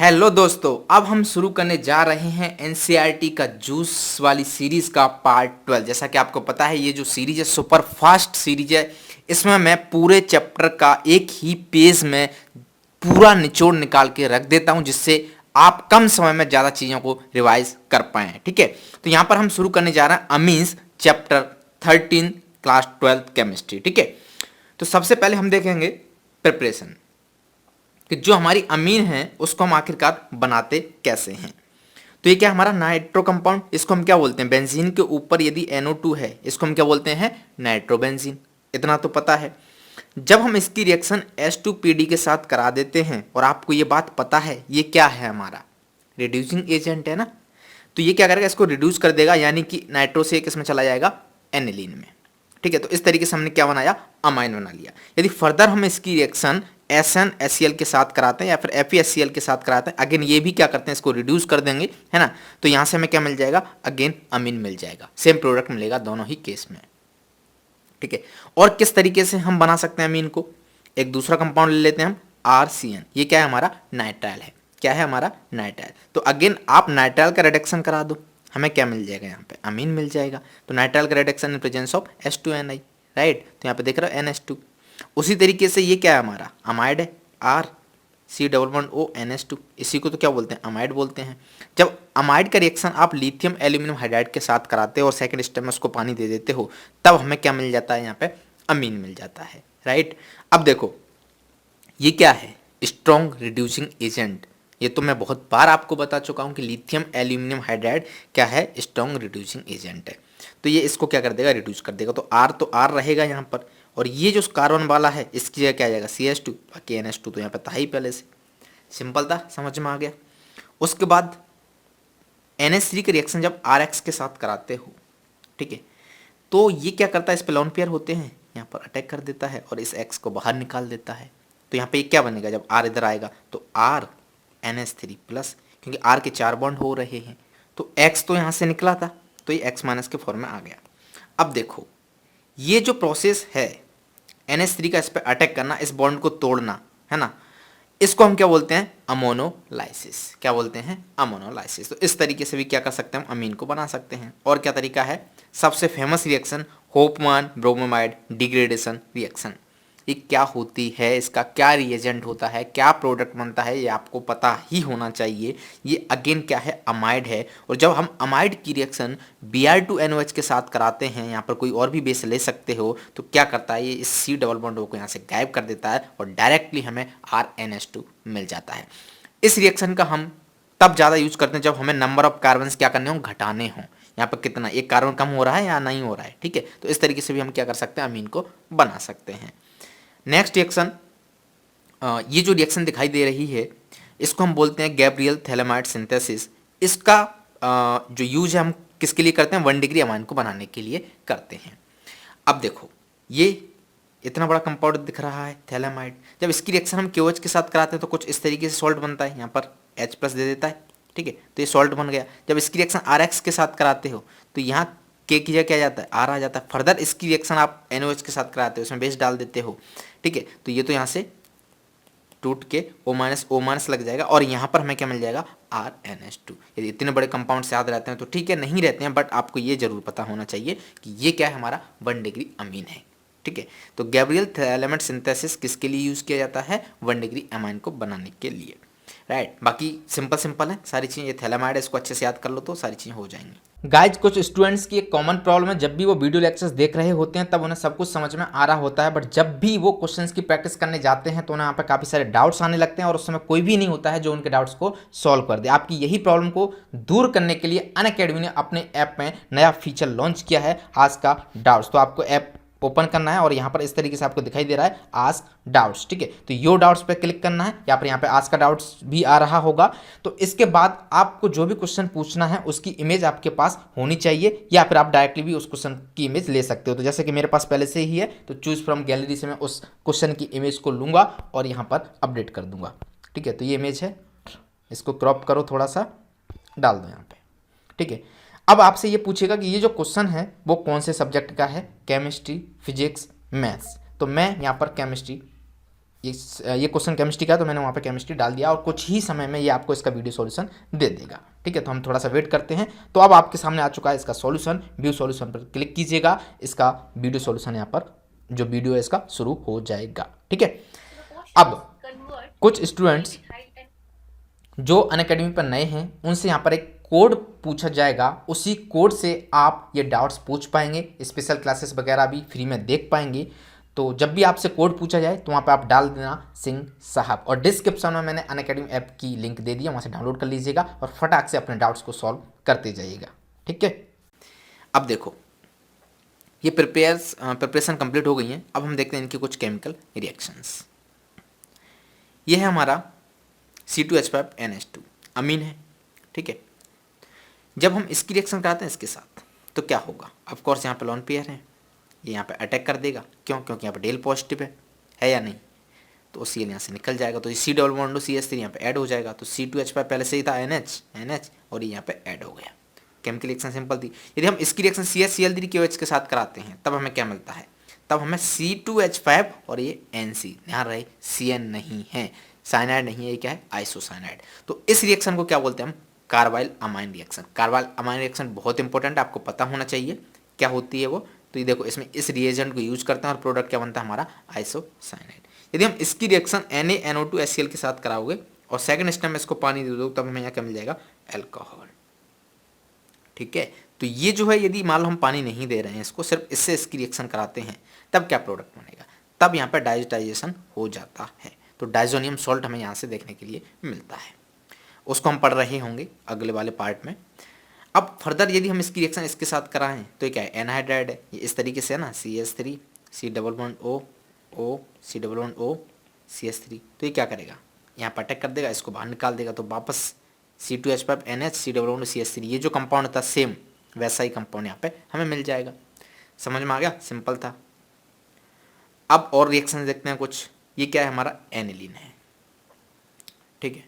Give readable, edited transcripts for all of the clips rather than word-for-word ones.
Hello दोस्तों, अब हम शुरू करने जा रहे हैं एनसीईआरटी का जूस वाली सीरीज का पार्ट 12। जैसा कि आपको पता है, ये जो सीरीज है सुपर फास्ट सीरीज है। इसमें मैं पूरे चैप्टर का एक ही पेज में पूरा निचोड़ निकाल के रख देता हूं, जिससे आप कम समय में ज़्यादा चीज़ों को रिवाइज कर पाएँ। ठीक है, तो यहाँ पर हम शुरू करने जा रहे हैं अमीन्स चैप्टर 13 क्लास 12 केमिस्ट्री। ठीक है, तो सबसे पहले हम देखेंगे प्रिपरेशन कि जो हमारी अमीन है उसको हम आखिरकार बनाते कैसे हैं। तो ये क्या हमारा नाइट्रो कंपाउंड, इसको हम क्या बोलते हैं, बेंजीन के ऊपर यदि NO2 है इसको हम क्या बोलते हैं, नाइट्रोबेंजीन। इतना तो पता है। जब हम इसकी रिएक्शन H2PD के साथ करा देते हैं, और आपको ये बात पता है ये क्या है, हमारा रिड्यूसिंग एजेंट है ना, तो ये क्या करेगा, इसको रिड्यूस कर देगा, यानी कि नाइट्रो से किसमें चला जाएगा, एनिलीन में। ठीक है, तो इस तरीके से हमने क्या बनाया, अमाइन बना लिया। यदि फर्दर हम इसकी रिएक्शन SnHCl के साथ कराते हैं या फिर FeHCl के साथ कराते हैं, अगेन ये भी क्या करते हैं, इसको रिड्यूस कर देंगे, है ना, तो यहाँ से हमें क्या मिल जाएगा, अगेन अमीन मिल जाएगा। सेम प्रोडक्ट मिलेगा दोनों ही केस में। ठीक है, और किस तरीके से हम बना सकते हैं अमीन को, एक दूसरा कंपाउंड ले लेते हैं हम, RCN। ये क्या है, हमारा नाइट्राइल है। क्या है, हमारा नाइट्राइल। तो अगेन आप नाइट्राइल का रिडक्शन करा दो, हमें क्या मिल जाएगा, यहाँ पे अमीन मिल जाएगा। तो नाइट्राइल का reduction in presence of H2Ni, right. तो यहाँ पे देख रहे हो NH2। उसी तरीके से ये क्या है, हमारा अमाइड है, RC≡O NH2। इसी को तो क्या बोलते हैं, अमाइड बोलते हैं। जब अमाइड का रिएक्शन आप लिथियम एल्यूमिनियम हाइड्राइड के साथ कराते हो और सेकंड स्टेप में उसको पानी दे देते हो, तब हमें क्या मिल जाता है, यहाँ पे अमीन मिल जाता है, राइट। अब देखो ये क्या है, स्ट्रॉन्ग रिड्यूसिंग एजेंट। ये तो मैं बहुत बार आपको बता चुका हूँ कि लिथियम एल्यूमिनियम हाइड्राइड क्या है, स्ट्रॉन्ग रिड्यूसिंग एजेंट है। तो ये इसको क्या कर देगा, रिड्यूस कर देगा। तो R रहेगा यहाँ पर, और ये जो कार्बन वाला है इसकी जगह क्या आ जाएगा, CH2, बाकी NH2 तो यहाँ पे था ही पहले से। सिंपल था, समझ में आ गया। उसके बाद NH3 के रिएक्शन जब RX के साथ कराते हो, ठीक है, तो ये क्या करता है, इस पे लोन पेयर होते हैं, यहाँ पर अटैक कर देता है और इस X को बाहर निकाल देता है। तो यहाँ पे ये क्या बनेगा, जब R इधर आएगा तो R NH3 प्लस, क्योंकि R के 4 बॉन्ड हो रहे हैं, तो X तो यहाँ से निकला था, तो ये X माइनस के फॉर्म में आ गया। अब देखो ये जो प्रोसेस है NH3 का इस पर अटैक करना, इस बॉन्ड को तोड़ना, है ना, इसको हम क्या बोलते हैं, अमोनोलाइसिस। क्या बोलते हैं, अमोनोलाइसिस। तो इस तरीके से भी क्या कर सकते हैं, हम अमीन को बना सकते हैं। और क्या तरीका है, सबसे famous reaction Hofmann bromamide degradation reaction. ये क्या होती है, इसका क्या रिएजेंट होता है, क्या प्रोडक्ट बनता है, ये आपको पता ही होना चाहिए। ये अगेन क्या है, अमाइड है। और जब हम अमाइड की रिएक्शन Br2NOH के साथ कराते हैं, यहाँ पर कोई और भी बेस ले सकते हो, तो क्या करता है, ये इस C डबल बॉन्ड को यहाँ से गायब कर देता है और डायरेक्टली हमें RNH2 मिल जाता है। इस रिएक्शन का हम तब ज़्यादा यूज करते हैं जब हमें नंबर ऑफ कार्बन्स क्या करने हों, घटाने हों। यहाँ पर कितना, एक कार्बन कम हो रहा है या नहीं हो रहा है। ठीक है, तो इस तरीके से भी हम क्या कर सकते हैं, अमीन को बना सकते हैं। नेक्स्ट रिएक्शन, ये जो रिएक्शन दिखाई दे रही है इसको हम बोलते हैं गैब्रियल थैलेमाइड सिंथेसिस। इसका जो यूज है हम किसके लिए करते हैं, 1 डिग्री अमाइन को बनाने के लिए करते हैं। अब देखो ये इतना बड़ा कंपाउंड दिख रहा है थैलेमाइड, जब इसकी रिएक्शन हम KOH के साथ कराते हैं तो कुछ इस तरीके से सॉल्ट बनता है, यहाँ पर H प्लस दे देता है। ठीक है, तो ये सॉल्ट बन गया। जब इसकी रिएक्शन RX के साथ कराते हो तो यहाँ K की जगह क्या जाता है, R आ जाता है। फर्दर इसकी रिएक्शन आप NOH के साथ कराते हो, उसमें बेस डाल देते हो। ठीक है, तो ये तो यहाँ से टूट के O- लग जाएगा और यहाँ पर हमें क्या मिल जाएगा, RNH2। यदि इतने बड़े कंपाउंड से याद रहते हैं तो ठीक है, नहीं रहते हैं बट आपको ये जरूर पता होना चाहिए कि ये क्या है, हमारा 1 डिग्री अमीन है। ठीक है, तो गैब्रियल थैलेमाइड सिंथेसिस किसके लिए यूज़ किया जाता है, 1 डिग्री अमाइन को बनाने के लिए, राइट। बाकी सिंपल है सारी चीज़ें। ये थैलेमाइड है, इसको अच्छे से याद कर लो तो सारी चीज़ें हो जाएंगी। गाइज कुछ स्टूडेंट्स की एक कॉमन प्रॉब्लम है, जब भी वो वीडियो लेक्चर्स देख रहे होते हैं तब उन्हें सब कुछ समझ में आ रहा होता है, बट जब भी वो क्वेश्चंस की प्रैक्टिस करने जाते हैं तो उन्हें यहाँ पर काफ़ी सारे डाउट्स आने लगते हैं और उस समय कोई भी नहीं होता है जो उनके डाउट्स को सॉल्व कर दे। आपकी यही प्रॉब्लम को दूर करने के लिए अनअकैडमी ने अपने ऐप में नया फीचर लॉन्च किया है, आस्क का डाउट्स। तो आपको ऐप ओपन करना है और यहाँ पर इस तरीके से आपको दिखाई दे रहा है आस्क डाउट्स। ठीक है, तो यो डाउट्स पे क्लिक करना है, यहाँ पे आस्क का डाउट्स भी आ रहा होगा। तो इसके बाद आपको जो भी क्वेश्चन पूछना है उसकी इमेज आपके पास होनी चाहिए, या फिर आप डायरेक्टली भी उस क्वेश्चन की इमेज ले सकते हो। तो जैसे कि मेरे पास पहले से ही है, तो चूज फ्रॉम गैलरी से मैं उस क्वेश्चन की इमेज को लूंगा और यहाँ पर अपडेट कर दूंगा। ठीक है, तो ये इमेज है, इसको क्रॉप करो, थोड़ा सा डाल दो यहाँ पे। ठीक है, अब आपसे ये पूछेगा कि ये जो क्वेश्चन है वो कौन से सब्जेक्ट का है, केमिस्ट्री, फिजिक्स, मैथ्स। तो मैं यहाँ पर केमिस्ट्री ये क्वेश्चन केमिस्ट्री का, तो मैंने वहाँ पे केमिस्ट्री डाल दिया और कुछ ही समय में ये आपको इसका वीडियो सॉल्यूशन दे देगा। ठीक है, तो हम थोड़ा सा वेट करते हैं। तो अब आपके सामने आ चुका है इसका सॉल्यूशन। व्यू सॉल्यूशन पर क्लिक कीजिएगा, इसका वीडियो सॉल्यूशन यहाँ पर जो वीडियो है इसका शुरू हो जाएगा। ठीक है, अब कुछ स्टूडेंट्स जो अनअकैडमी पर नए हैं उनसे यहाँ पर एक कोड पूछा जाएगा, उसी कोड से आप ये डाउट्स पूछ पाएंगे, स्पेशल क्लासेस वगैरह भी फ्री में देख पाएंगे। तो जब भी आपसे कोड पूछा जाए तो वहाँ पे आप डाल देना सिंह साहब, और डिस्क्रिप्शन में मैंने अनअकैडमी ऐप की लिंक दे दी है, वहाँ से डाउनलोड कर लीजिएगा और फटाक से अपने डाउट्स को सॉल्व करते जाइएगा। ठीक है, अब देखो ये प्रिपरेशन कंप्लीट हो गई है। अब हम देखते हैं इनकी कुछ केमिकल रिएक्शंस। ये है हमारा C2H5NH2 अमीन है। ठीक है, जब हम इसकी रिएक्शन कराते हैं इसके साथ तो क्या होगा, ऑफ कोर्स यहाँ पे लोन पेयर है, ये यहाँ पे अटैक कर देगा। क्यों? क्योंकि यहाँ पे डेल पॉजिटिव है या नहीं, तो Cl यहाँ से निकल जाएगा, तो C डबल बॉन्ड CH3 यहाँ पे ऐड हो जाएगा। तो C2H5 पहले से ही था NH और ये यहाँ पे ऐड हो गया। केमिकल रिएक्शन सिंपल थी। यदि हम इसकी रिएक्शन CH3CL3KOH के साथ कराते हैं तब हमें क्या मिलता है, तब हमें C2H5 और ये NC, ध्यान रहे CN नहीं है, साइनाइड नहीं है, ये क्या है, आइसोसाइनाइड। तो इस रिएक्शन को क्या बोलते हैं हम, carbyl amine reaction. Carbyl amine reaction बहुत इंपॉर्टेंट है, आपको पता होना चाहिए क्या होती है वो। तो ये देखो इसमें इस रिएजेंट को यूज करते हैं और प्रोडक्ट क्या बनता है हमारा, आइसोसाइनाइड। यदि हम इसकी रिएक्शन NaNO2HCl के साथ कराओगे और सेकंड स्टेप में इसको पानी दे दो तब हमें यहाँ क्या मिल जाएगा, अल्कोहल। ठीक है, तो ये जो है यदि मान लो हम पानी नहीं दे रहे हैं इसको, सिर्फ इससे इसकी रिएक्शन कराते हैं तब क्या प्रोडक्ट बनेगा, तब यहाँ पर डाइजेशन हो जाता है। तो डाइजोनियम सॉल्ट हमें यहाँ से देखने के लिए मिलता है, उसको हम पढ़ रहे होंगे अगले वाले पार्ट में। अब फर्दर यदि हम इसकी रिएक्शन इसके साथ कराएं तो ये क्या है, एनहाइड्राइड है, ये इस तरीके से है ना, CH3 C double bond O O C double bond O CH3, तो ये क्या करेगा, यहाँ पर अटैक कर देगा, इसको बाहर निकाल देगा, तो वापस C2H5NH C double bond CH3, ये जो कंपाउंड था सेम वैसा ही कंपाउंड यहाँ पे हमें मिल जाएगा। समझ में आ गया, सिंपल था। अब और रिएक्शन देखते हैं कुछ। ये क्या है, हमारा एनिलीन है। ठीक है,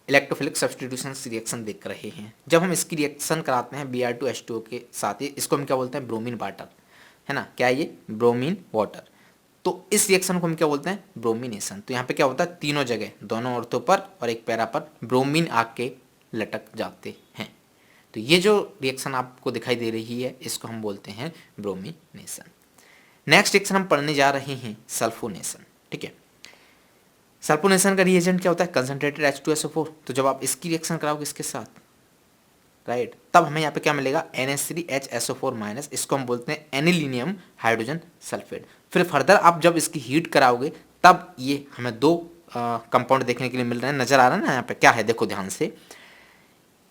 इलेक्ट्रोफिलिक सब्स्टिट्यूशन रिएक्शन देख रहे हैं। जब हम इसकी रिएक्शन कराते हैं Br2H2O के साथ, ही इसको हम क्या बोलते हैं, ब्रोमीन वाटर, है ना, क्या ये ब्रोमीन वाटर। तो इस रिएक्शन को हम क्या बोलते हैं, ब्रोमिनेशन। तो यहाँ पे क्या होता है, तीनों जगह, दोनों ऑर्थो पर और एक पैरा पर ब्रोमीन आके लटक जाते हैं। तो ये जो रिएक्शन आपको दिखाई दे रही है इसको हम बोलते हैं ब्रोमिनेशन। नेक्स्ट रिएक्शन हम पढ़ने जा रहे हैं सल्फोनेशन। ठीक है, सल्फोनेशन का रिएजेंट क्या होता है, कंसंट्रेटेड H2SO4। तो जब आप इसकी रिएक्शन कराओगे इसके साथ, राइट, तब हमें यहाँ पे क्या मिलेगा, NH3HSO4-, इसको हम बोलते हैं एनिलीनियम हाइड्रोजन सल्फेट। फिर फर्दर आप जब इसकी हीट कराओगे तब ये हमें दो कंपाउंड देखने के लिए मिल रहे हैं, नजर आ रहा है ना यहाँ पे, क्या है देखो ध्यान से,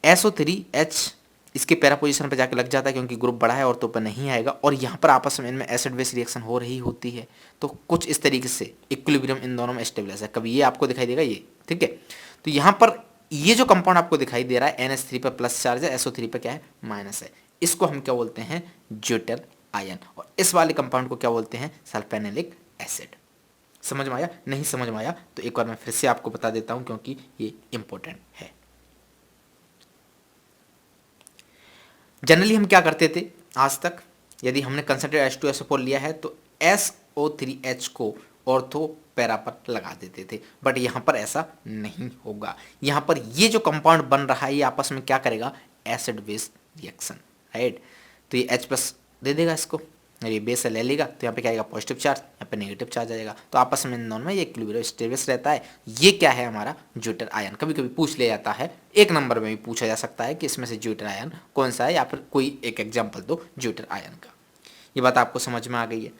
SO3H इसके पैरा पोजीशन पर जाके लग जाता है क्योंकि ग्रुप बड़ा है और तो पर नहीं आएगा, और यहाँ पर आपस में इनमें एसिड बेस रिएक्शन हो रही होती है। तो कुछ इस तरीके से इक्विलिब्रियम इन दोनों में स्टेबलाइज है, कभी ये आपको दिखाई देगा ये। ठीक है, तो यहाँ पर ये जो कंपाउंड आपको दिखाई दे रहा है NH3 पर प्लस चार्ज है, SO3 पर क्या है, माइनस है, इसको हम क्या बोलते हैं, ज्यूटर आयन। और इस वाले कंपाउंड को क्या बोलते हैं, सल्फेनिलिक एसिड। समझ में आया, नहीं समझ में आया तो एक बार मैं फिर से आपको बता देता हूँ क्योंकि ये इंपॉर्टेंट है। जनरली हम क्या करते थे आज तक, यदि हमने कंसंट्रेटेड H2SO4 लिया है तो SO3H को ऑर्थो पैरा पर लगा देते थे, बट यहाँ पर ऐसा नहीं होगा। यहाँ पर ये जो कंपाउंड बन रहा है ये आपस में क्या करेगा, एसिड बेस रिएक्शन, राइट। तो ये H+ दे देगा इसको, ये बेस से ले लेगा, तो यहाँ पे क्या आएगा, पॉजिटिव चार्ज, यहाँ पे नेगेटिव चार्ज आ जाएगा। तो आपस में इन दोनों में ये इक्विलिब्रियम स्टेबल रहता है। ये क्या है, हमारा ज्यूटर आयन। कभी कभी पूछ लिया जाता है, एक नंबर में भी पूछा जा सकता है कि इसमें से ज्यूटर आयन कौन सा है, या फिर कोई एक एग्जाम्पल दो ज्यूटर आयन का। ये बात आपको समझ में आ गई है।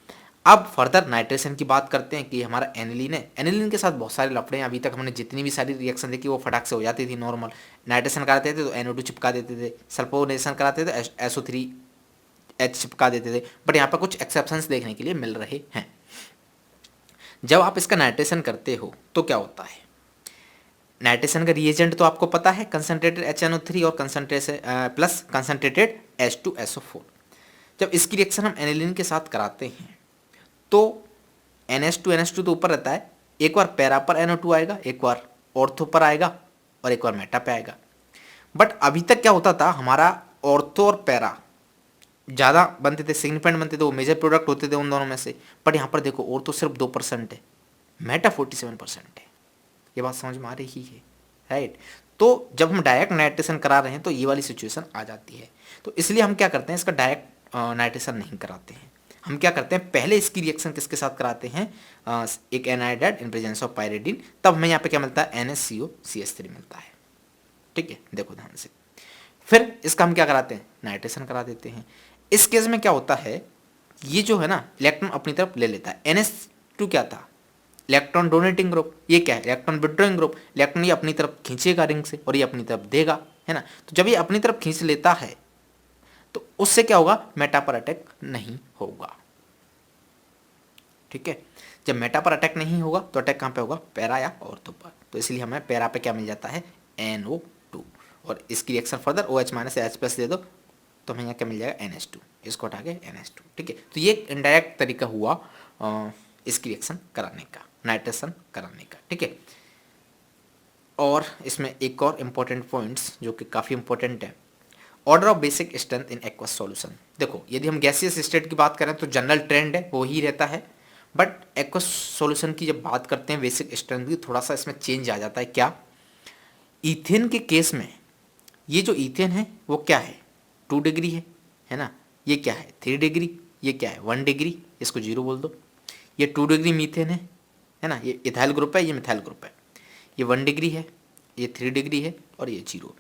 अब फर्दर नाइट्रेशन की बात करते हैं कि हमारा एनिलीन है। एनिलीन के साथ बहुत सारे लफड़े हैं, अभी तक हमने जितनी भी सारी रिएक्शन देखी वो फटाक से हो जाती थी नॉर्मल। नाइट्रेशन कराते थे तो NO2 चिपका देते थे, सल्फोनेशन कराते थे SO3H चिपका देते थे, बट यहाँ पर कुछ एक्सेप्शंस देखने के लिए मिल रहे हैं। जब आप इसका नाइट्रेशन करते हो तो क्या होता है, नाइट्रेशन का रिएजेंट तो आपको पता है, कंसंट्रेटेड HNO3 और प्लस कंसंट्रेटेड H2SO4। जब इसकी रिएक्शन हम एनिलीन के साथ कराते हैं तो NH2 तो ऊपर रहता है, एक बार पैरा पर NO2 आएगा, एक बार ऑर्थो पर आएगा और एक बार मेटा पे आएगा। बट अभी तक क्या होता था, हमारा ऑर्थो और पैरा ज़्यादा बनते थे, सिग्निफिकेंट बनते थे, वो मेजर प्रोडक्ट होते थे उन दोनों में से। बट यहाँ पर देखो ऑर्थो सिर्फ 2% है, मेटा 47% है। ये बात समझ में आ रही है, राइट। तो जब हम डायरेक्ट नाइट्रेशन करा रहे हैं तो ये वाली सिचुएशन आ जाती है। तो इसलिए हम क्या करते हैं, इसका डायरेक्ट नाइट्रेशन नहीं कराते हैं। हम क्या करते हैं, पहले इसकी रिएक्शन किसके साथ कराते हैं, एक एनाइडाइड इन प्रेजेंस ऑफ पायरिडीन, तब हमें यहाँ पे क्या मिलता है, NaCO मिलता है। ठीक है, देखो ध्यान से। फिर इसका हम क्या कराते हैं, नाइट्रेशन करा देते हैं। इस केस में क्या होता है, ये जो है ना इलेक्ट्रॉन अपनी तरफ ले लेता है। NH2 क्या था, इलेक्ट्रॉन डोनेटिंग ग्रुप, ये क्या है, इलेक्ट्रॉन विड्रॉइंग ग्रुप। इलेक्ट्रॉन ये अपनी तरफ खींचेगा रिंग से और ये अपनी तरफ देगा, है ना। तो जब ये अपनी तरफ खींच लेता है तो उससे क्या होगा, मेटा पर अटैक नहीं होगा। ठीक है, जब मेटा पर अटैक नहीं होगा तो अटैक कहाँ पे होगा, पैरा या ऑर्थो पर। तो इसलिए हमें पैरा पे क्या मिल जाता है, NO2। और इसकी रिएक्शन फर्दर OH- या H+ दे दो तो हमें यहाँ क्या मिल जाएगा, NH2। इसको हटा के NH2। ठीक है, तो ये इनडायरेक्ट तरीका हुआ इसकी रिएक्शन कराने का, नाइट्रेशन कराने का। ठीक है, और इसमें एक और इम्पोर्टेंट पॉइंट्स जो कि काफ़ी इंपॉर्टेंट है, order of basic strength in aqueous solution. देखो यदि हम गैसियस स्टेट की बात करें तो जनरल ट्रेंड है वो ही रहता है, बट एक्वस सॉल्यूशन की जब बात करते हैं बेसिक स्ट्रेंथ की, थोड़ा सा इसमें चेंज आ जाता है। क्या, ईथेन के केस में ये जो ईथेन है वो क्या है, 2 डिग्री है ना। ये क्या है, 3 डिग्री। ये क्या है, 1 डिग्री। इसको 0 बोल दो। ये 2 डिग्री मीथेन है ना। ये इथाइल ग्रुप है, ये मिथाइल ग्रुप है। ये 1 डिग्री है, ये 3 डिग्री है और ये 0।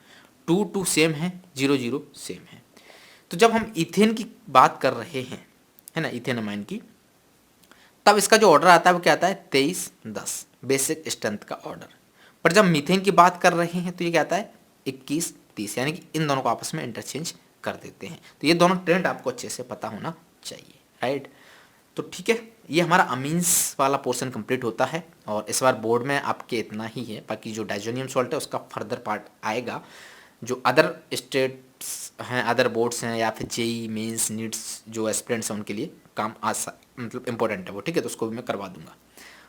2 सेम है, 0 सेम है। तो जब हम इथेन की बात कर रहे हैं, है ना, इथेनमाइन की, तब इसका जो ऑर्डर आता है वो क्या आता है, 23-10 बेसिक स्ट्रेंथ का ऑर्डर। पर जब मीथेन की बात कर रहे हैं तो ये क्या आता है, 21-30, यानी कि इन दोनों को आपस में इंटरचेंज कर देते हैं। तो ये दोनों ट्रेंड आपको अच्छे से पता होना चाहिए, राइट। तो ठीक है, ये हमारा अमीन्स वाला पोर्शन कंप्लीट होता है। और इस बार बोर्ड में आपके इतना ही है, बाकी जो डाइजोनियम सॉल्ट है उसका फर्दर पार्ट आएगा। जो अदर स्टेट्स हैं, अदर बोर्ड्स हैं, या फिर जेई मेंस नीट्स जो एस्पिरेंट्स हैं उनके लिए काम मतलब इंपॉर्टेंट है वो। ठीक है, तो उसको भी मैं करवा दूंगा।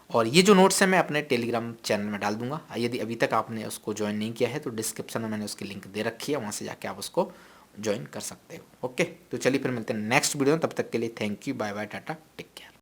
और ये जो नोट्स हैं मैं अपने टेलीग्राम चैनल में डाल दूंगा। यदि अभी तक आपने उसको ज्वाइन नहीं किया है तो डिस्क्रिप्शन में मैंने उसकी लिंक दे रखी है, वहाँ से जाके आप उसको ज्वाइन कर सकते हो। ओके, तो चलिए फिर मिलते हैं नेक्स्ट वीडियो में। तब तक के लिए thank you, bye bye, tata, take care.